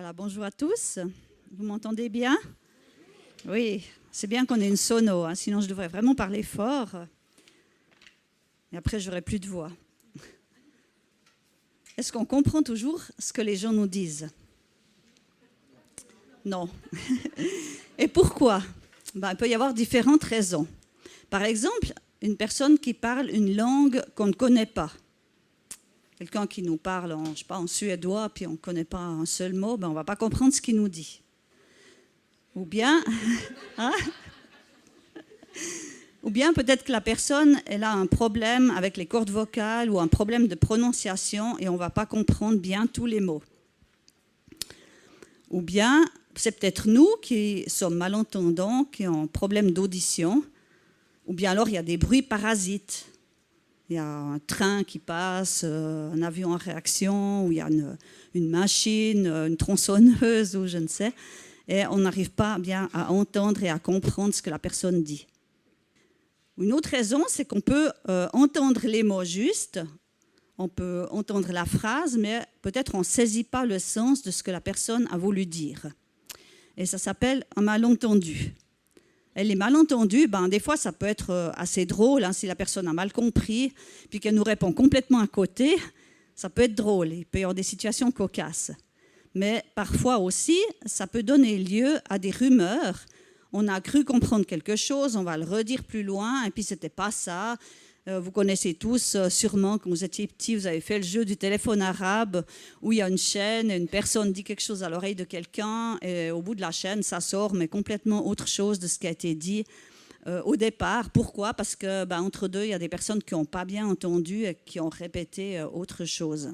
Voilà, bonjour à tous. Vous m'entendez bien? Oui, c'est bien qu'on ait une sono, hein, sinon je devrais vraiment parler fort. Et après, j'aurai plus de voix. Est-ce qu'on comprend toujours ce que les gens nous disent? Non. Et pourquoi? Il peut y avoir différentes raisons. Par exemple, une personne qui parle une langue qu'on ne connaît pas. Quelqu'un qui nous parle en suédois, puis on ne connaît pas un seul mot, on ne va pas comprendre ce qu'il nous dit. Ou bien, ou bien peut-être que la personne elle a un problème avec les cordes vocales ou un problème de prononciation et on ne va pas comprendre bien tous les mots. Ou bien, c'est peut-être nous qui sommes malentendants, qui ont un problème d'audition. Ou bien alors, il y a des bruits parasites. Il y a un train qui passe, un avion en réaction, ou il y a une machine, une tronçonneuse, ou je ne sais. Et on n'arrive pas bien à entendre et à comprendre ce que la personne dit. Une autre raison, c'est qu'on peut entendre les mots justes, on peut entendre la phrase, mais peut-être on ne saisit pas le sens de ce que la personne a voulu dire. Et ça s'appelle un malentendu. Et les malentendus, des fois, ça peut être assez drôle, hein, si la personne a mal compris, puis qu'elle nous répond complètement à côté, ça peut être drôle, il peut y avoir des situations cocasses. Mais parfois aussi, ça peut donner lieu à des rumeurs. On a cru comprendre quelque chose, on va le redire plus loin, et puis ce n'était pas ça. Vous connaissez tous, sûrement, quand vous étiez petit, vous avez fait le jeu du téléphone arabe, où il y a une chaîne, et une personne dit quelque chose à l'oreille de quelqu'un, et au bout de la chaîne, ça sort, mais complètement autre chose de ce qui a été dit au départ. Pourquoi? Parce que entre deux, il y a des personnes qui n'ont pas bien entendu et qui ont répété autre chose.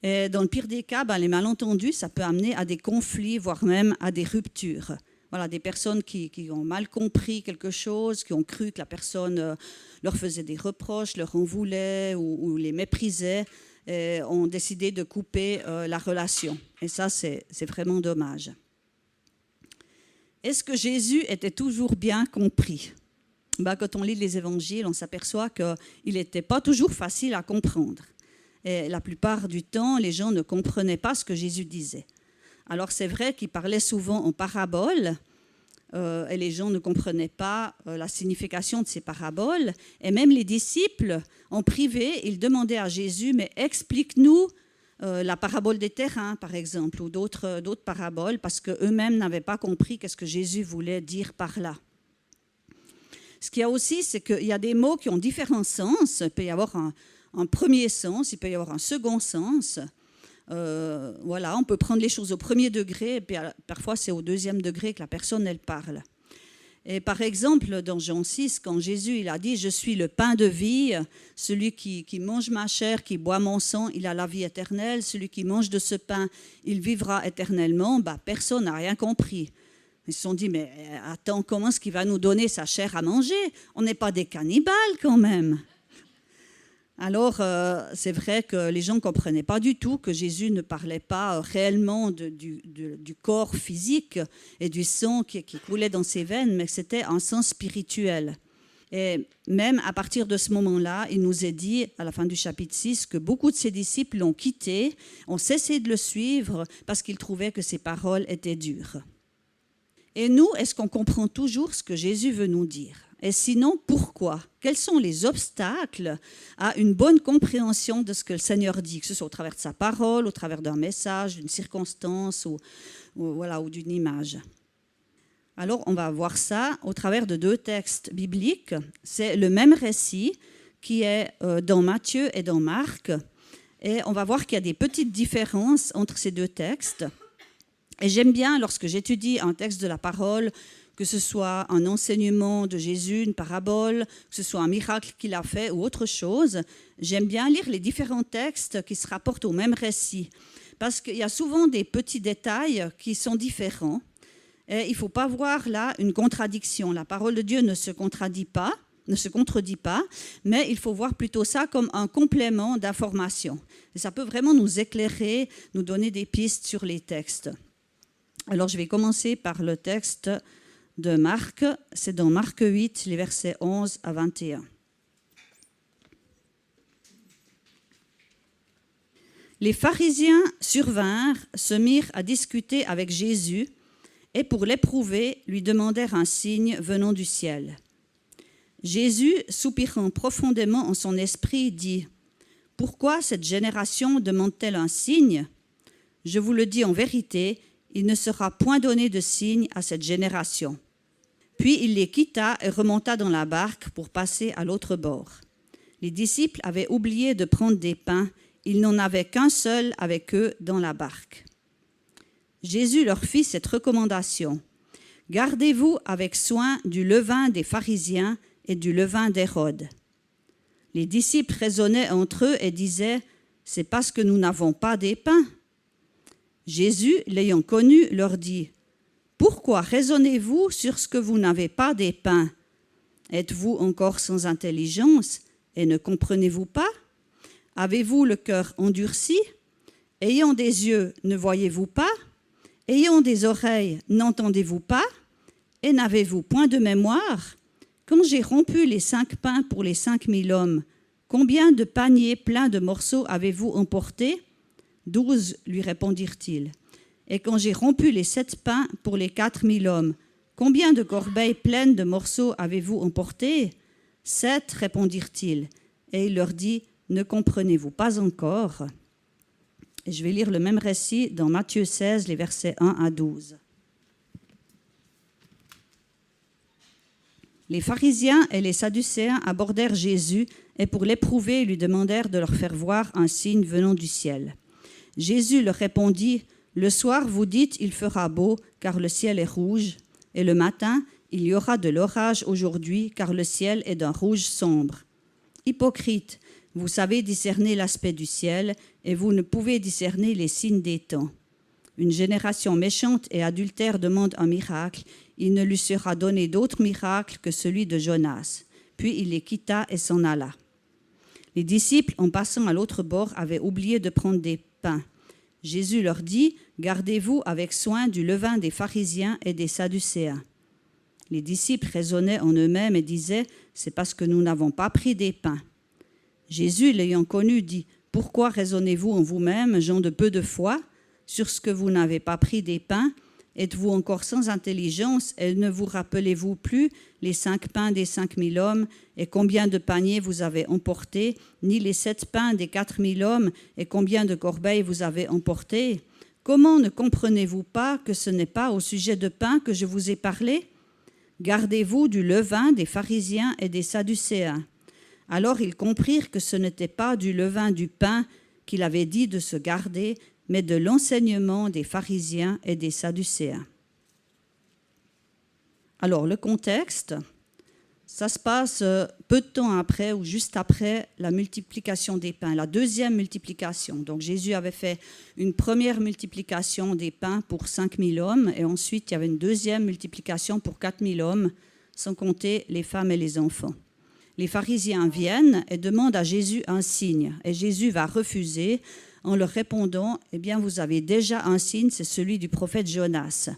Et dans le pire des cas, les malentendus, ça peut amener à des conflits, voire même à des ruptures. Voilà, des personnes qui ont mal compris quelque chose, qui ont cru que la personne leur faisait des reproches, leur en voulait ou les méprisait, et ont décidé de couper la relation. Et ça, c'est vraiment dommage. Est-ce que Jésus était toujours bien compris? Quand on lit les évangiles, on s'aperçoit qu'il n'était pas toujours facile à comprendre. Et la plupart du temps, les gens ne comprenaient pas ce que Jésus disait. Alors c'est vrai qu'il parlait souvent en paraboles et les gens ne comprenaient pas la signification de ces paraboles. Et même les disciples, en privé, ils demandaient à Jésus, mais explique-nous la parabole des terrains, par exemple, ou d'autres paraboles, parce qu'eux-mêmes n'avaient pas compris qu'est-ce que Jésus voulait dire par là. Ce qu'il y a aussi, c'est qu'il y a des mots qui ont différents sens. Il peut y avoir un premier sens, il peut y avoir un second sens. On peut prendre les choses au premier degré et puis parfois c'est au deuxième degré que la personne elle parle. Et par exemple dans Jean 6, quand Jésus il a dit « Je suis le pain de vie, celui qui mange ma chair, qui boit mon sang, il a la vie éternelle, celui qui mange de ce pain, il vivra éternellement », personne n'a rien compris. Ils se sont dit « Mais attends, comment est-ce qu'il va nous donner sa chair à manger? On n'est pas des cannibales quand même !» Alors, c'est vrai que les gens ne comprenaient pas du tout que Jésus ne parlait pas réellement du corps physique et du sang qui coulait dans ses veines, mais que c'était un sens spirituel. Et même à partir de ce moment-là, il nous est dit, à la fin du chapitre 6, que beaucoup de ses disciples l'ont quitté, ont cessé de le suivre parce qu'ils trouvaient que ses paroles étaient dures. Et nous, est-ce qu'on comprend toujours ce que Jésus veut nous dire? Et sinon, pourquoi? Quels sont les obstacles à une bonne compréhension de ce que le Seigneur dit, que ce soit au travers de sa parole, au travers d'un message, d'une circonstance ou d'une image? Alors, on va voir ça au travers de deux textes bibliques. C'est le même récit qui est dans Matthieu et dans Marc. Et on va voir qu'il y a des petites différences entre ces deux textes. Et j'aime bien, lorsque j'étudie un texte de la parole, que ce soit un enseignement de Jésus, une parabole, que ce soit un miracle qu'il a fait ou autre chose, j'aime bien lire les différents textes qui se rapportent au même récit. Parce qu'il y a souvent des petits détails qui sont différents. Et il ne faut pas voir là une contradiction. La parole de Dieu ne se contredit pas, mais il faut voir plutôt ça comme un complément d'information. Et ça peut vraiment nous éclairer, nous donner des pistes sur les textes. Alors je vais commencer par le texte de Marc, c'est dans Marc 8, les versets 11 à 21. Les pharisiens survinrent, se mirent à discuter avec Jésus et pour l'éprouver, lui demandèrent un signe venant du ciel. Jésus, soupirant profondément en son esprit, dit « Pourquoi cette génération demande-t-elle un signe ? Je vous le dis en vérité, il ne sera point donné de signe à cette génération. » Puis il les quitta et remonta dans la barque pour passer à l'autre bord. Les disciples avaient oublié de prendre des pains, ils n'en avaient qu'un seul avec eux dans la barque. Jésus leur fit cette recommandation. « Gardez-vous avec soin du levain des pharisiens et du levain d'Hérode. » Les disciples raisonnaient entre eux et disaient « C'est parce que nous n'avons pas des pains. » Jésus, l'ayant connu, leur dit « Pourquoi raisonnez-vous sur ce que vous n'avez pas des pains? Êtes-vous encore sans intelligence et ne comprenez-vous pas? Avez-vous le cœur endurci? Ayant des yeux, ne voyez-vous pas? Ayant des oreilles, n'entendez-vous pas? Et n'avez-vous point de mémoire? Quand j'ai rompu les 5 pains pour les 5000 hommes, combien de paniers pleins de morceaux avez-vous emportés? 12, lui répondirent-ils. Et quand j'ai rompu les 7 pains pour les 4000 hommes, combien de corbeilles pleines de morceaux avez-vous emportés? 7, répondirent-ils. Et il leur dit, ne comprenez-vous pas encore? Et je vais lire le même récit dans Matthieu 16, les versets 1 à 12. Les pharisiens et les sadducéens abordèrent Jésus et pour l'éprouver, lui demandèrent de leur faire voir un signe venant du ciel. Jésus leur répondit, « Le soir, vous dites, il fera beau, car le ciel est rouge, et le matin, il y aura de l'orage aujourd'hui, car le ciel est d'un rouge sombre. Hypocrite, vous savez discerner l'aspect du ciel, et vous ne pouvez discerner les signes des temps. Une génération méchante et adultère demande un miracle, il ne lui sera donné d'autre miracle que celui de Jonas. » Puis il les quitta et s'en alla. Les disciples, en passant à l'autre bord, avaient oublié de prendre des pains. Jésus leur dit, « Gardez-vous avec soin du levain des pharisiens et des sadducéens. » Les disciples raisonnaient en eux-mêmes et disaient, « C'est parce que nous n'avons pas pris des pains. » Jésus, l'ayant connu, dit, « Pourquoi raisonnez-vous en vous-même, gens de peu de foi, sur ce que vous n'avez pas pris des pains? Êtes-vous encore sans intelligence et ne vous rappelez-vous plus les 5 pains des 5000 hommes et combien de paniers vous avez emportés, ni les 7 pains des 4000 hommes et combien de corbeilles vous avez emportées? Comment ne comprenez-vous pas que ce n'est pas au sujet de pain que je vous ai parlé? Gardez-vous du levain des pharisiens et des sadducéens. » Alors ils comprirent que ce n'était pas du levain du pain qu'il avait dit de se garder, mais de l'enseignement des pharisiens et des sadducéens. Alors, le contexte, ça se passe peu de temps après ou juste après la multiplication des pains, la deuxième multiplication. Donc, Jésus avait fait une première multiplication des pains pour 5000 hommes et ensuite, il y avait une deuxième multiplication pour 4000 hommes, sans compter les femmes et les enfants. Les pharisiens viennent et demandent à Jésus un signe et Jésus va refuser en leur répondant, « Eh bien, vous avez déjà un signe, c'est celui du prophète Jonas. »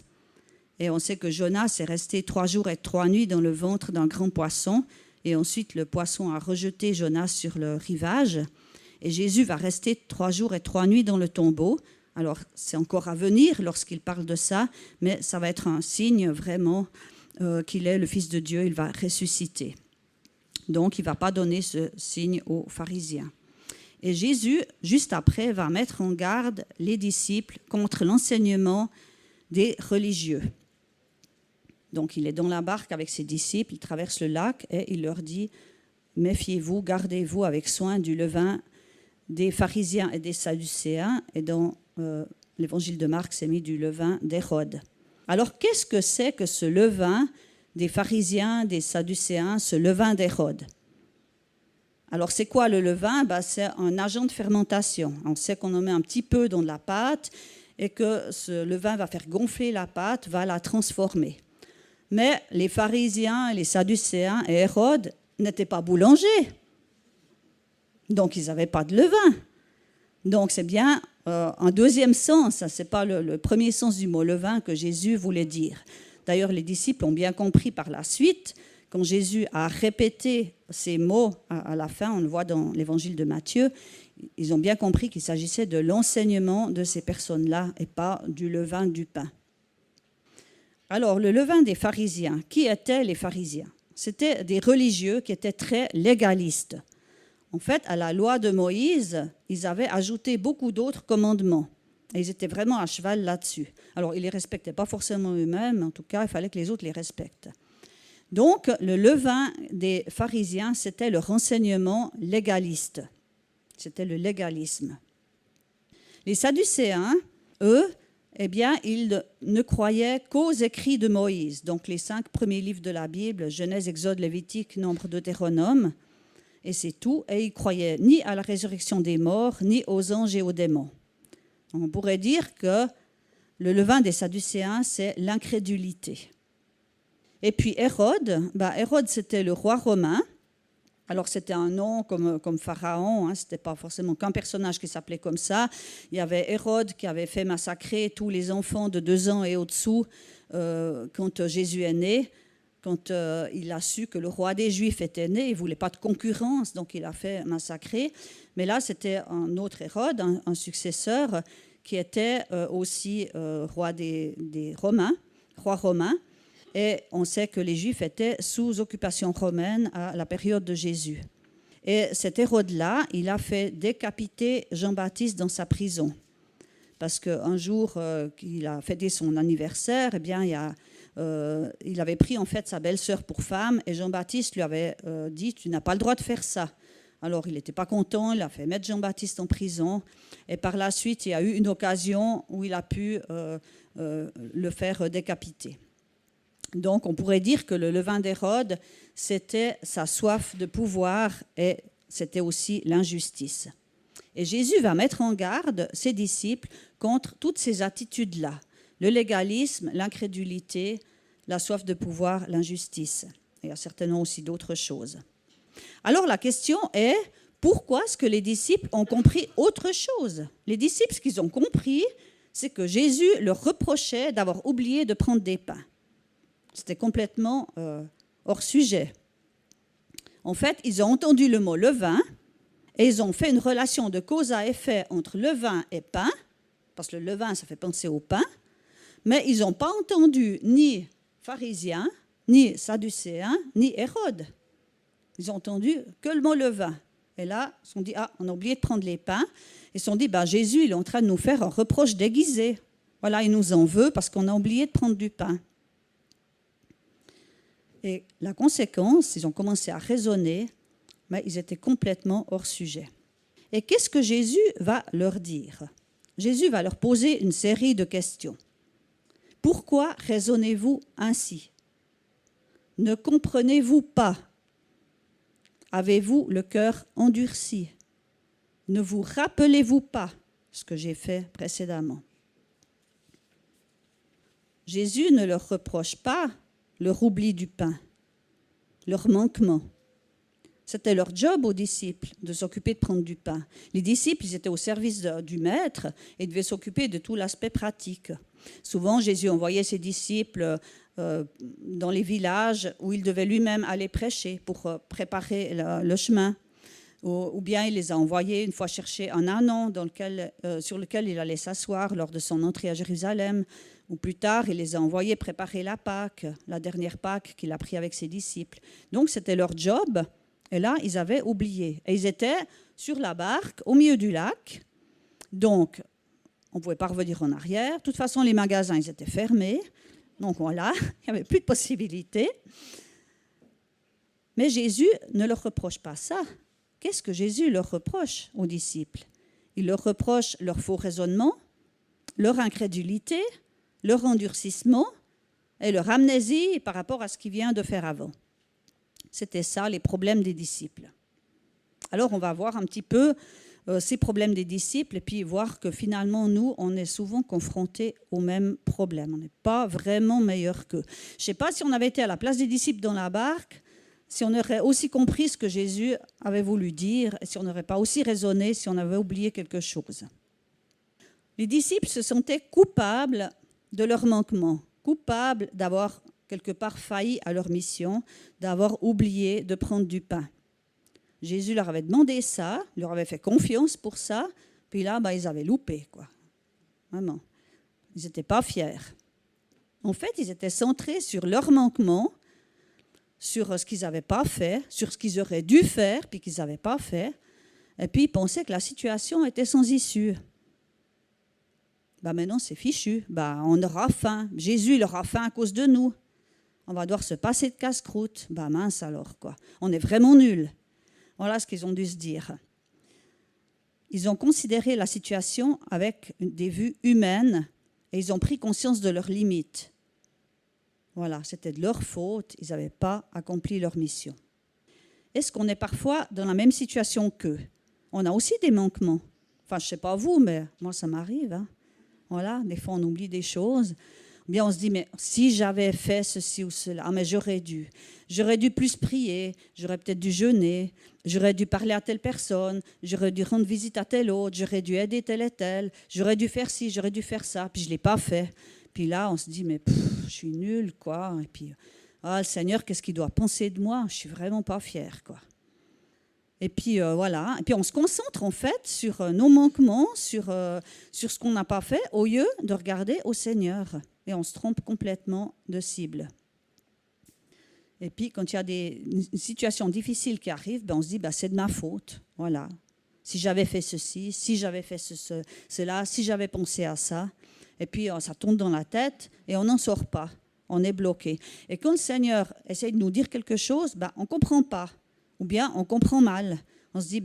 Et on sait que Jonas est resté 3 jours et 3 nuits dans le ventre d'un grand poisson. Et ensuite, le poisson a rejeté Jonas sur le rivage. Et Jésus va rester 3 jours et 3 nuits dans le tombeau. Alors, c'est encore à venir lorsqu'il parle de ça, mais ça va être un signe vraiment qu'il est le Fils de Dieu, il va ressusciter. Donc, il ne va pas donner ce signe aux pharisiens. Et Jésus, juste après, va mettre en garde les disciples contre l'enseignement des religieux. Donc, il est dans la barque avec ses disciples, il traverse le lac et il leur dit « Méfiez-vous, gardez-vous avec soin du levain des pharisiens et des sadducéens. » Et dans l'évangile de Marc, c'est mis du levain d'Hérode. Alors, qu'est-ce que c'est que ce levain des pharisiens, des sadducéens, ce levain d'Hérode? Alors, c'est quoi le levain? C'est un agent de fermentation. On sait qu'on en met un petit peu dans de la pâte et que ce levain va faire gonfler la pâte, va la transformer. Mais les pharisiens, les sadducéens et Hérode n'étaient pas boulangers. Donc, ils n'avaient pas de levain. Donc, c'est bien un deuxième sens. Ce n'est pas le premier sens du mot levain que Jésus voulait dire. D'ailleurs, les disciples ont bien compris par la suite quand Jésus a répété ces mots à la fin, on le voit dans l'évangile de Matthieu, ils ont bien compris qu'il s'agissait de l'enseignement de ces personnes-là et pas du levain du pain. Alors, le levain des pharisiens, qui étaient les pharisiens? C'était des religieux qui étaient très légalistes. En fait, à la loi de Moïse, ils avaient ajouté beaucoup d'autres commandements. Et ils étaient vraiment à cheval là-dessus. Alors, ils ne les respectaient pas forcément eux-mêmes, mais en tout cas, il fallait que les autres les respectent. Donc, le levain des pharisiens, c'était le renseignement légaliste. C'était le légalisme. Les sadducéens, eux, eh bien, ils ne croyaient qu'aux écrits de Moïse. Donc, les 5 premiers livres de la Bible, Genèse, Exode, Lévitique, Nombre, Deutéronome, et c'est tout. Et ils ne croyaient ni à la résurrection des morts, ni aux anges et aux démons. On pourrait dire que le levain des sadducéens, c'est l'incrédulité. Et puis Hérode, Hérode, c'était le roi romain. Alors, c'était un nom comme Pharaon, hein, ce n'était pas forcément qu'un personnage qui s'appelait comme ça. Il y avait Hérode qui avait fait massacrer tous les enfants de 2 ans et au-dessous quand Jésus est né. Quand il a su que le roi des Juifs était né, il ne voulait pas de concurrence, donc il a fait massacrer. Mais là, c'était un autre Hérode, un successeur, qui était aussi roi des Romains, roi romain. Et on sait que les Juifs étaient sous occupation romaine à la période de Jésus. Et cet Hérode-là, il a fait décapiter Jean-Baptiste dans sa prison. Parce qu'un jour qu'il a fêté son anniversaire, eh bien, il avait pris en fait sa belle-sœur pour femme et Jean-Baptiste lui avait dit « Tu n'as pas le droit de faire ça ». Alors, il n'était pas content, il a fait mettre Jean-Baptiste en prison. Et par la suite, il y a eu une occasion où il a pu le faire décapiter. Donc, on pourrait dire que le levain d'Hérode, c'était sa soif de pouvoir et c'était aussi l'injustice. Et Jésus va mettre en garde ses disciples contre toutes ces attitudes-là. Le légalisme, l'incrédulité, la soif de pouvoir, l'injustice. Il y a certainement aussi d'autres choses. Alors, la question est, pourquoi est-ce que les disciples ont compris autre chose? Les disciples, ce qu'ils ont compris, c'est que Jésus leur reprochait d'avoir oublié de prendre des pains. C'était complètement hors sujet. En fait, ils ont entendu le mot levain et ils ont fait une relation de cause à effet entre levain et pain, parce que le levain, ça fait penser au pain, mais ils n'ont pas entendu ni pharisiens, ni sadducéens, ni Hérode. Ils ont entendu que le mot levain. Et là, ils se sont dit, on a oublié de prendre les pains. Ils se sont dit, Jésus, il est en train de nous faire un reproche déguisé. Voilà, il nous en veut parce qu'on a oublié de prendre du pain. Et la conséquence, ils ont commencé à raisonner, mais ils étaient complètement hors sujet. Et qu'est-ce que Jésus va leur dire? Jésus va leur poser une série de questions. Pourquoi raisonnez-vous ainsi? Ne comprenez-vous pas? Avez-vous le cœur endurci? Ne vous rappelez-vous pas ce que j'ai fait précédemment? Jésus ne leur reproche pas leur oubli du pain, leur manquement. C'était leur job aux disciples de s'occuper de prendre du pain. Les disciples, ils étaient au service du maître et devaient s'occuper de tout l'aspect pratique. Souvent, Jésus envoyait ses disciples dans les villages où il devait lui-même aller prêcher pour préparer le chemin. Ou bien il les a envoyés une fois chercher un ânon sur lequel il allait s'asseoir lors de son entrée à Jérusalem. Ou plus tard, il les a envoyés préparer la Pâque, la dernière Pâque qu'il a pris avec ses disciples. Donc, c'était leur job. Et là, ils avaient oublié. Et ils étaient sur la barque, au milieu du lac. Donc, on ne pouvait pas revenir en arrière. De toute façon, les magasins, ils étaient fermés. Donc, voilà, il n'y avait plus de possibilités. Mais Jésus ne leur reproche pas ça. Qu'est-ce que Jésus leur reproche aux disciples? Il leur reproche leur faux raisonnement, leur incrédulité, leur endurcissement et leur amnésie par rapport à ce qu'il vient de faire avant. C'était ça, les problèmes des disciples. Alors, on va voir un petit peu ces problèmes des disciples et puis voir que finalement, nous, on est souvent confrontés aux mêmes problèmes. On n'est pas vraiment meilleurs qu'eux. Je ne sais pas si on avait été à la place des disciples dans la barque, si on aurait aussi compris ce que Jésus avait voulu dire et si on n'aurait pas aussi raisonné, si on avait oublié quelque chose. Les disciples se sentaient coupables de leur manquement, coupables d'avoir quelque part failli à leur mission d'avoir oublié de prendre du pain. Jésus leur avait demandé ça, leur avait fait confiance pour ça, puis là, ils avaient loupé, quoi. Vraiment. Ils n'étaient pas fiers. En fait, ils étaient centrés sur leur manquement, sur ce qu'ils n'avaient pas fait, sur ce qu'ils auraient dû faire, puis qu'ils n'avaient pas fait. Et puis, ils pensaient que la situation était sans issue. Maintenant, c'est fichu. On aura faim. Jésus, il aura faim à cause de nous. On va devoir se passer de casse-croûte. Mince alors, quoi. On est vraiment nuls. Voilà ce qu'ils ont dû se dire. Ils ont considéré la situation avec des vues humaines et ils ont pris conscience de leurs limites. Voilà, c'était de leur faute. Ils n'avaient pas accompli leur mission. Est-ce qu'on est parfois dans la même situation qu'eux? On a aussi des manquements. Enfin, je ne sais pas vous, mais moi, ça m'arrive. Voilà, des fois, on oublie des choses. Ou bien on se dit, mais si j'avais fait ceci ou cela, mais j'aurais dû. J'aurais dû plus prier, j'aurais peut-être dû jeûner, j'aurais dû parler à telle personne, j'aurais dû rendre visite à tel autre, j'aurais dû aider tel et tel, j'aurais dû faire ci, j'aurais dû faire ça, puis je ne l'ai pas fait. Puis là, on se dit, mais je suis nulle, quoi. Et puis, le Seigneur, qu'est-ce qu'il doit penser de moi? Je ne suis vraiment pas fière, quoi. Et puis voilà, et puis on se concentre en fait sur nos manquements, sur ce qu'on n'a pas fait, au lieu de regarder au Seigneur. Et on se trompe complètement de cible. Et puis quand il y a des situations difficiles qui arrivent, on se dit c'est de ma faute. Voilà. Si j'avais fait ceci, si j'avais fait cela, si j'avais pensé à ça. Et puis ça tourne dans la tête et on n'en sort pas. On est bloqué. Et quand le Seigneur essaye de nous dire quelque chose, on ne comprend pas. Ou bien on comprend mal. On se dit,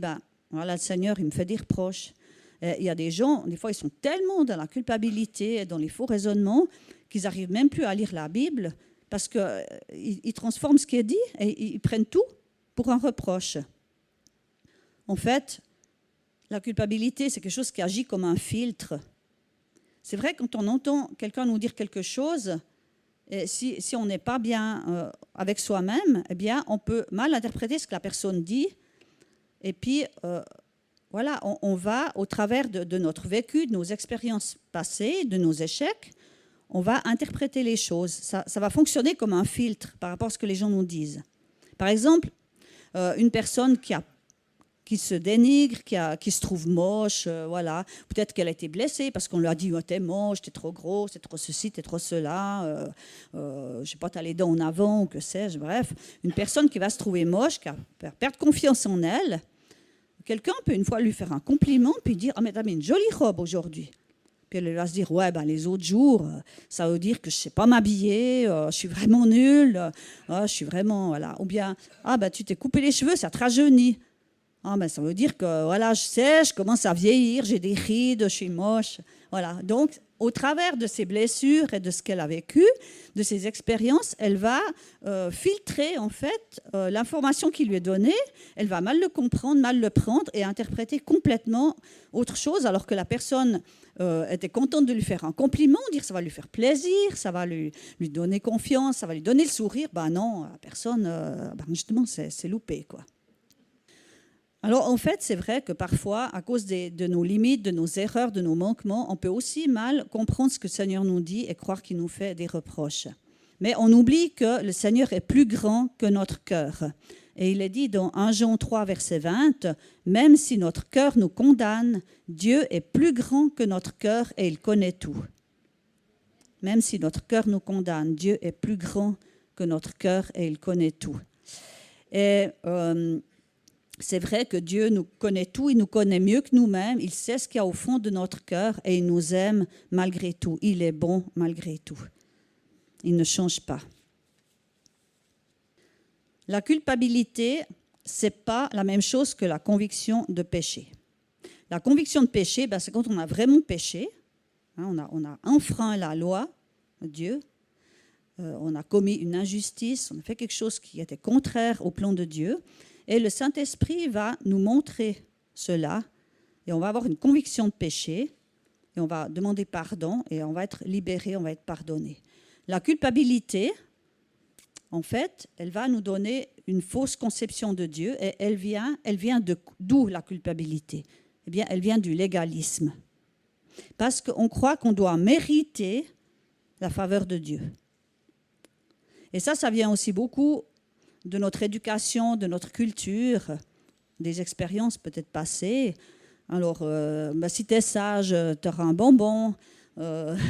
voilà, le Seigneur, il me fait des reproches. Il y a des gens, des fois, ils sont tellement dans la culpabilité et dans les faux raisonnements qu'ils n'arrivent même plus à lire la Bible parce qu'ils transforment ce qui est dit et ils prennent tout pour un reproche. En fait, la culpabilité, c'est quelque chose qui agit comme un filtre. C'est vrai, quand on entend quelqu'un nous dire quelque chose, et si on n'est pas bien avec soi-même, eh bien, on peut mal interpréter ce que la personne dit. Et puis, voilà, on va, au travers de notre vécu, de nos expériences passées, de nos échecs, on va interpréter les choses. Ça va fonctionner comme un filtre par rapport à ce que les gens nous disent. Par exemple, une personne qui se dénigre, qui se trouve moche, voilà. Peut-être qu'elle a été blessée parce qu'on lui a dit « t'es moche, t'es trop gros, t'es trop ceci, t'es trop cela, je sais pas, t'as les dents en avant, ou que sais-je ». Bref, une personne qui va se trouver moche, qui va perdre confiance en elle, quelqu'un peut une fois lui faire un compliment, puis dire « Ah, mais t'as mis une jolie robe aujourd'hui ». Puis elle va se dire « Ouais, les autres jours, ça veut dire que je sais pas m'habiller, je suis vraiment nulle, je suis vraiment… » voilà. Ou bien « Ah, tu t'es coupé les cheveux, ça te rajeunit ». Ça veut dire que voilà, je sais, je commence à vieillir, j'ai des rides, je suis moche. Voilà. Donc, au travers de ses blessures et de ce qu'elle a vécu, de ses expériences, elle va filtrer en fait l'information qui lui est donnée. Elle va mal le comprendre, mal le prendre et interpréter complètement autre chose, alors que la personne était contente de lui faire un compliment, dire ça va lui faire plaisir, ça va lui donner confiance, ça va lui donner le sourire. Non, la personne, justement, c'est loupé, quoi. Alors, en fait, c'est vrai que parfois, à cause de nos limites, de nos erreurs, de nos manquements, on peut aussi mal comprendre ce que le Seigneur nous dit et croire qu'il nous fait des reproches. Mais on oublie que le Seigneur est plus grand que notre cœur. Et il est dit dans 1 Jean 3, verset 20, « Même si notre cœur nous condamne, Dieu est plus grand que notre cœur et il connaît tout. » Même si notre cœur nous condamne, Dieu est plus grand que notre cœur et il connaît tout. Et… c'est vrai que Dieu nous connaît tout, il nous connaît mieux que nous-mêmes, il sait ce qu'il y a au fond de notre cœur et il nous aime malgré tout. Il est bon malgré tout. Il ne change pas. La culpabilité, ce n'est pas la même chose que la conviction de péché. La conviction de péché, c'est quand on a vraiment péché, on a enfreint la loi de Dieu, on a commis une injustice, on a fait quelque chose qui était contraire au plan de Dieu. Et le Saint-Esprit va nous montrer cela et on va avoir une conviction de péché et on va demander pardon et on va être libéré, on va être pardonné. La culpabilité, en fait, elle va nous donner une fausse conception de Dieu et elle vient d'où la culpabilité? Eh bien, elle vient du légalisme. Parce qu'on croit qu'on doit mériter la faveur de Dieu. Et ça vient aussi beaucoup de notre éducation, de notre culture, des expériences peut-être passées. Alors, si tu es sage, tu auras un bonbon.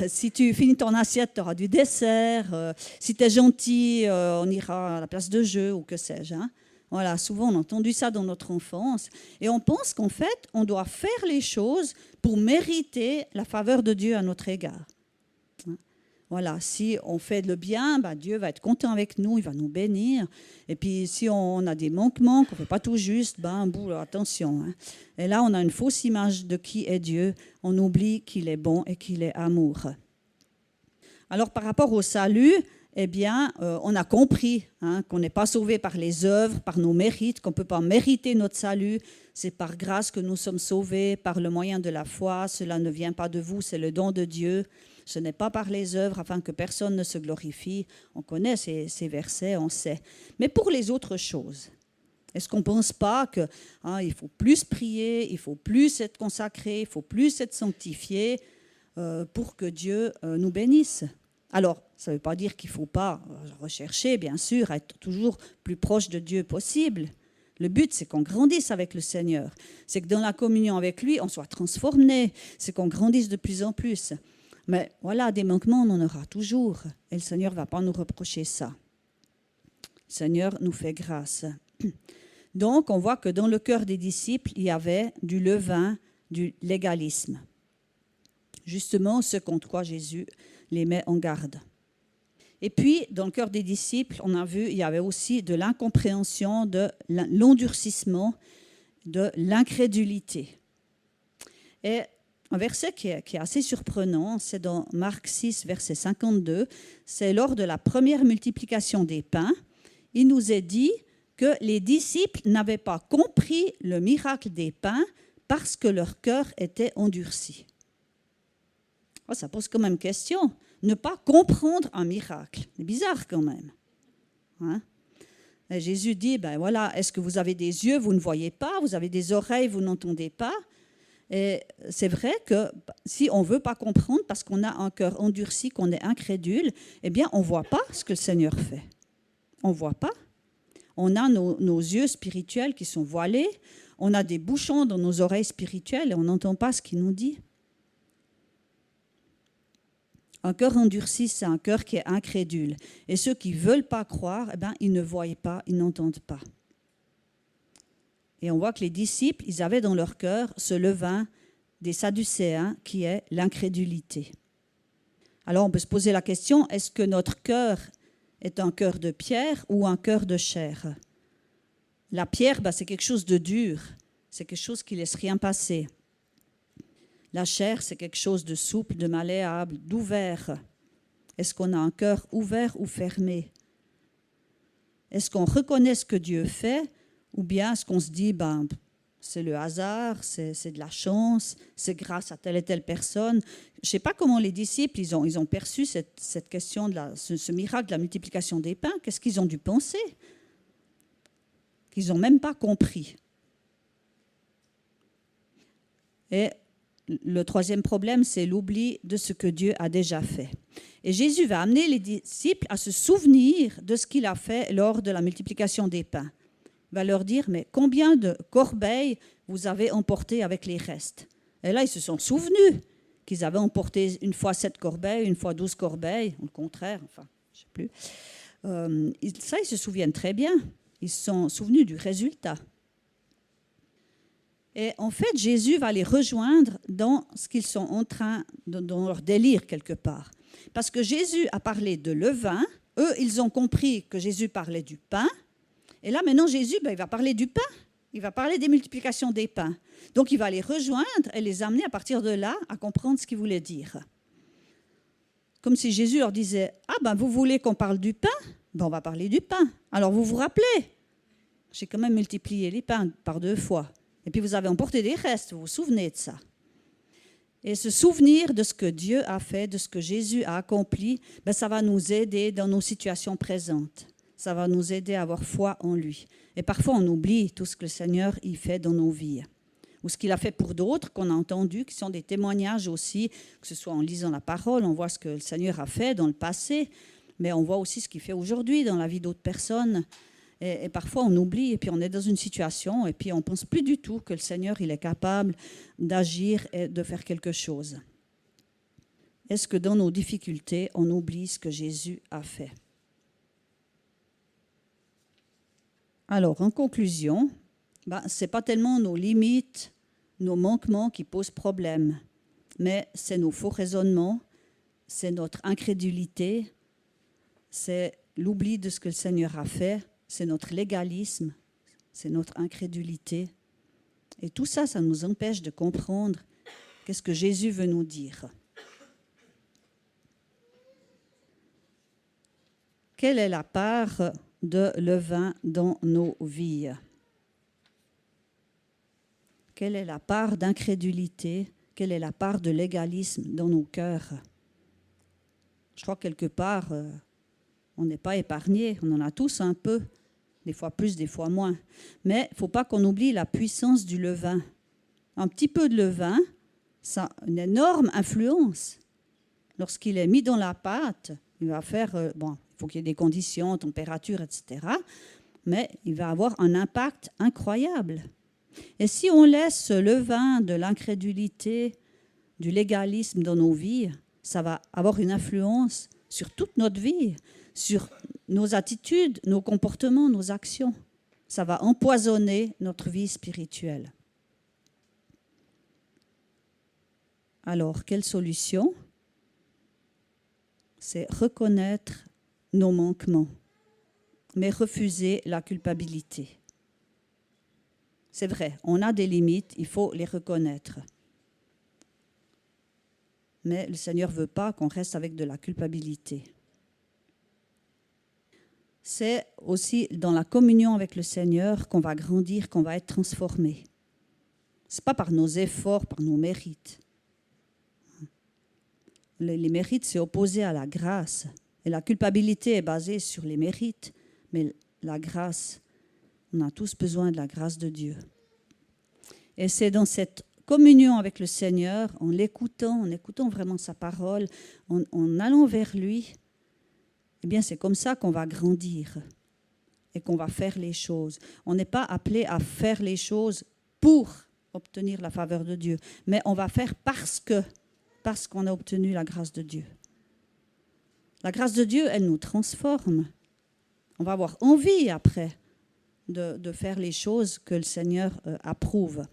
Si tu finis ton assiette, tu auras du dessert. Si tu es gentil, on ira à la place de jeu ou que sais-je. Hein. Voilà, souvent on a entendu ça dans notre enfance. Et on pense qu'en fait, on doit faire les choses pour mériter la faveur de Dieu à notre égard. Voilà, si on fait le bien, Dieu va être content avec nous, il va nous bénir. Et puis si on a des manquements, qu'on ne fait pas tout juste, attention. Hein. Et là, on a une fausse image de qui est Dieu. On oublie qu'il est bon et qu'il est amour. Alors par rapport au salut, on a compris qu'on n'est pas sauvé par les œuvres, par nos mérites, qu'on ne peut pas mériter notre salut. C'est par grâce que nous sommes sauvés, par le moyen de la foi. Cela ne vient pas de vous, c'est le don de Dieu. Ce n'est pas par les œuvres afin que personne ne se glorifie. On connaît ces versets, on sait. Mais pour les autres choses, est-ce qu'on ne pense pas qu'il faut plus prier, il faut plus être consacré, il faut plus être sanctifié pour que Dieu nous bénisse? Alors, ça ne veut pas dire qu'il ne faut pas rechercher, bien sûr, à être toujours plus proche de Dieu possible. Le but, c'est qu'on grandisse avec le Seigneur. C'est que dans la communion avec lui, on soit transformé. C'est qu'on grandisse de plus en plus. Mais voilà, des manquements, on en aura toujours. Et le Seigneur ne va pas nous reprocher ça. Le Seigneur nous fait grâce. Donc, on voit que dans le cœur des disciples, il y avait du levain, du légalisme. Justement, ce contre quoi Jésus les met en garde. Et puis, dans le cœur des disciples, on a vu, il y avait aussi de l'incompréhension, de l'endurcissement, de l'incrédulité. Et un verset qui est assez surprenant, c'est dans Marc 6, verset 52. C'est lors de la première multiplication des pains. Il nous est dit que les disciples n'avaient pas compris le miracle des pains parce que leur cœur était endurci. Oh, ça pose quand même question. Ne pas comprendre un miracle. C'est bizarre quand même. Hein? Et Jésus dit, est-ce que vous avez des yeux, vous ne voyez pas, vous avez des oreilles, vous n'entendez pas? Et c'est vrai que si on ne veut pas comprendre parce qu'on a un cœur endurci, qu'on est incrédule, on ne voit pas ce que le Seigneur fait. On ne voit pas. On a nos yeux spirituels qui sont voilés, on a des bouchons dans nos oreilles spirituelles et on n'entend pas ce qu'il nous dit. Un cœur endurci, c'est un cœur qui est incrédule. Et ceux qui ne veulent pas croire, ils ne voient pas, ils n'entendent pas. Et on voit que les disciples, ils avaient dans leur cœur ce levain des Sadducéens qui est l'incrédulité. Alors on peut se poser la question, est-ce que notre cœur est un cœur de pierre ou un cœur de chair? La pierre, c'est quelque chose de dur, c'est quelque chose qui ne laisse rien passer. La chair, c'est quelque chose de souple, de malléable, d'ouvert. Est-ce qu'on a un cœur ouvert ou fermé? Est-ce qu'on reconnaît ce que Dieu fait? Ou bien est-ce qu'on se dit, c'est le hasard, c'est de la chance, c'est grâce à telle et telle personne? Je ne sais pas comment les disciples, ils ont perçu cette question, ce miracle de la multiplication des pains. Qu'est-ce qu'ils ont dû penser? Qu'ils n'ont même pas compris. Et le troisième problème, c'est l'oubli de ce que Dieu a déjà fait. Et Jésus va amener les disciples à se souvenir de ce qu'il a fait lors de la multiplication des pains. Il va leur dire, mais combien de corbeilles vous avez emportées avec les restes? Et là, ils se sont souvenus qu'ils avaient emporté une fois 7 corbeilles, une fois 12 corbeilles, ou le contraire, je ne sais plus. Ça, ils se souviennent très bien. Ils se sont souvenus du résultat. Et en fait, Jésus va les rejoindre dans ce qu'ils sont en train, dans leur délire quelque part. Parce que Jésus a parlé de levain, eux, ils ont compris que Jésus parlait du pain. Et là, maintenant, Jésus, il va parler du pain. Il va parler des multiplications des pains. Donc, il va les rejoindre et les amener à partir de là à comprendre ce qu'il voulait dire. Comme si Jésus leur disait, vous voulez qu'on parle du pain? On va parler du pain. Alors, vous vous rappelez? J'ai quand même multiplié les pains par 2 fois. Et puis, vous avez emporté des restes, vous vous souvenez de ça. Et se souvenir de ce que Dieu a fait, de ce que Jésus a accompli, ça va nous aider dans nos situations présentes. Ça va nous aider à avoir foi en lui. Et parfois, on oublie tout ce que le Seigneur y fait dans nos vies. Ou ce qu'il a fait pour d'autres, qu'on a entendu, qui sont des témoignages aussi, que ce soit en lisant la parole, on voit ce que le Seigneur a fait dans le passé. mais on voit aussi ce qu'il fait aujourd'hui dans la vie d'autres personnes. Et parfois, on oublie, et puis on est dans une situation, et puis on ne pense plus du tout que le Seigneur, il est capable d'agir et de faire quelque chose. Est-ce que dans nos difficultés, on oublie ce que Jésus a fait? Alors, en conclusion, ce n'est pas tellement nos limites, nos manquements qui posent problème, mais c'est nos faux raisonnements, c'est notre incrédulité, c'est l'oubli de ce que le Seigneur a fait, c'est notre légalisme, c'est notre incrédulité. Et tout ça, ça nous empêche de comprendre qu'est-ce que Jésus veut nous dire. Quelle est la part de levain dans nos vies? Quelle est la part d'incrédulité? Quelle est la part de légalisme dans nos cœurs? Je crois que quelque part, on n'est pas épargné. On en a tous un peu, des fois plus, des fois moins. Mais il ne faut pas qu'on oublie la puissance du levain. Un petit peu de levain, ça a une énorme influence. Lorsqu'il est mis dans la pâte, il va faire... il faut qu'il y ait des conditions, température, etc. Mais il va avoir un impact incroyable. Et si on laisse ce levain de l'incrédulité, du légalisme dans nos vies, ça va avoir une influence sur toute notre vie, sur nos attitudes, nos comportements, nos actions. Ça va empoisonner notre vie spirituelle. Alors, quelle solution? C'est reconnaître nos manquements, mais refuser la culpabilité. C'est vrai, on a des limites, il faut les reconnaître. Mais le Seigneur ne veut pas qu'on reste avec de la culpabilité. C'est aussi dans la communion avec le Seigneur qu'on va grandir, qu'on va être transformé. Ce n'est pas par nos efforts, par nos mérites. Les mérites, c'est opposé à la grâce. Et la culpabilité est basée sur les mérites, mais la grâce, on a tous besoin de la grâce de Dieu. Et c'est dans cette communion avec le Seigneur, en l'écoutant, en écoutant vraiment sa parole, en allant vers lui, eh bien c'est comme ça qu'on va grandir et qu'on va faire les choses. On n'est pas appelé à faire les choses pour obtenir la faveur de Dieu, mais on va faire parce qu'on a obtenu la grâce de Dieu. La grâce de Dieu, elle nous transforme. On va avoir envie après de faire les choses que le Seigneur approuve.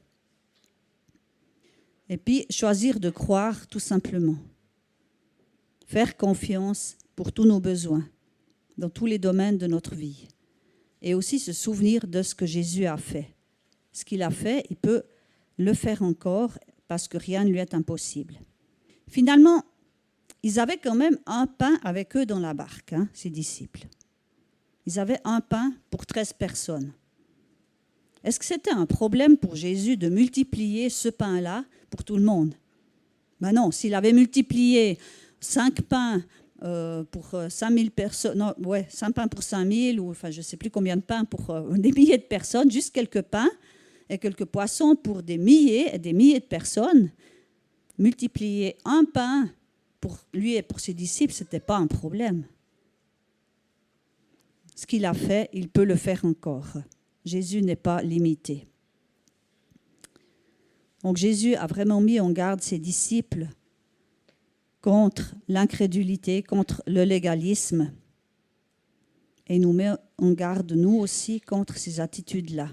Et puis, choisir de croire tout simplement. Faire confiance pour tous nos besoins, dans tous les domaines de notre vie. Et aussi se souvenir de ce que Jésus a fait. Ce qu'il a fait, il peut le faire encore parce que rien ne lui est impossible. Finalement, ils avaient quand même un pain avec eux dans la barque, ces disciples. Ils avaient un pain pour 13 personnes. Est-ce que c'était un problème pour Jésus de multiplier ce pain-là pour tout le monde? Ben non, s'il avait multiplié 5 pains pour 5000 personnes, 5 pains pour 5000, ou enfin je ne sais plus combien de pains pour des milliers de personnes, juste quelques pains et quelques poissons pour des milliers et des milliers de personnes, multiplier un pain pour lui et pour ses disciples, ce n'était pas un problème. Ce qu'il a fait, il peut le faire encore. Jésus n'est pas limité. Donc Jésus a vraiment mis en garde ses disciples contre l'incrédulité, contre le légalisme. Et il nous met en garde, nous aussi, contre ces attitudes-là.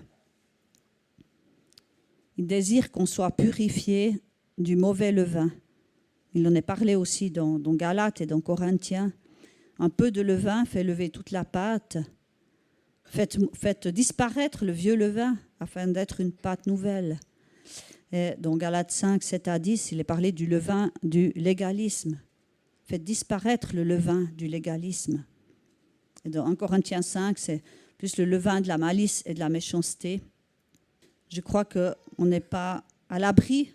Il désire qu'on soit purifié du mauvais levain. Il en est parlé aussi dans Galates et dans Corinthiens. Un peu de levain fait lever toute la pâte. Faites disparaître le vieux levain afin d'être une pâte nouvelle. Et dans Galates 5, 7 à 10, il est parlé du levain du légalisme. Faites disparaître le levain du légalisme. Et dans 1 Corinthiens 5, c'est plus le levain de la malice et de la méchanceté. Je crois qu'on n'est pas à l'abri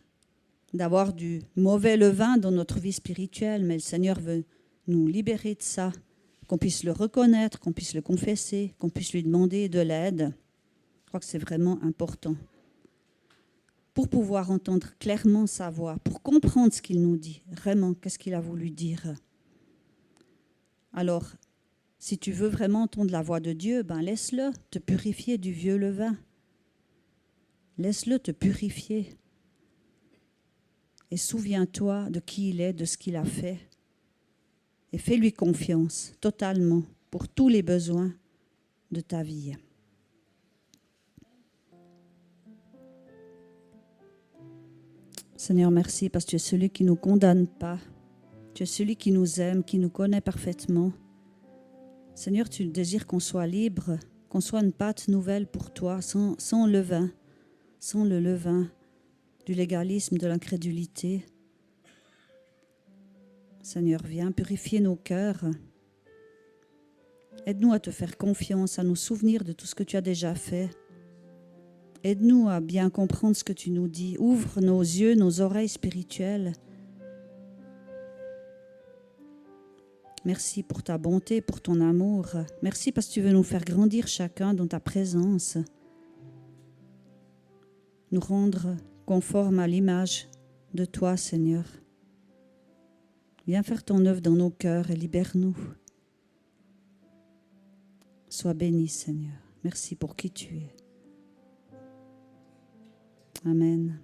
d'avoir du mauvais levain dans notre vie spirituelle, mais le Seigneur veut nous libérer de ça, qu'on puisse le reconnaître, qu'on puisse le confesser, qu'on puisse lui demander de l'aide. Je crois que c'est vraiment important. Pour pouvoir entendre clairement sa voix, pour comprendre ce qu'il nous dit, vraiment, qu'est-ce qu'il a voulu dire. Alors, Si tu veux vraiment entendre la voix de Dieu, ben laisse-le te purifier du vieux levain. Laisse-le te purifier. Et souviens-toi de qui il est, de ce qu'il a fait. Et fais-lui confiance totalement pour tous les besoins de ta vie. Seigneur, merci parce que tu es celui qui ne nous condamne pas. Tu es celui qui nous aime, qui nous connaît parfaitement. Seigneur, tu désires qu'on soit libre, qu'on soit une pâte nouvelle pour toi, sans levain, sans le levain du légalisme, de l'incrédulité. Seigneur, viens purifier nos cœurs. Aide-nous à te faire confiance, à nous souvenir de tout ce que tu as déjà fait. Aide-nous à bien comprendre ce que tu nous dis. Ouvre nos yeux, nos oreilles spirituelles. Merci pour ta bonté, pour ton amour. Merci parce que tu veux nous faire grandir chacun dans ta présence. Nous rendre conformes à l'image de toi, Seigneur. Viens faire ton œuvre dans nos cœurs et libère-nous. Sois béni, Seigneur. Merci pour qui tu es. Amen.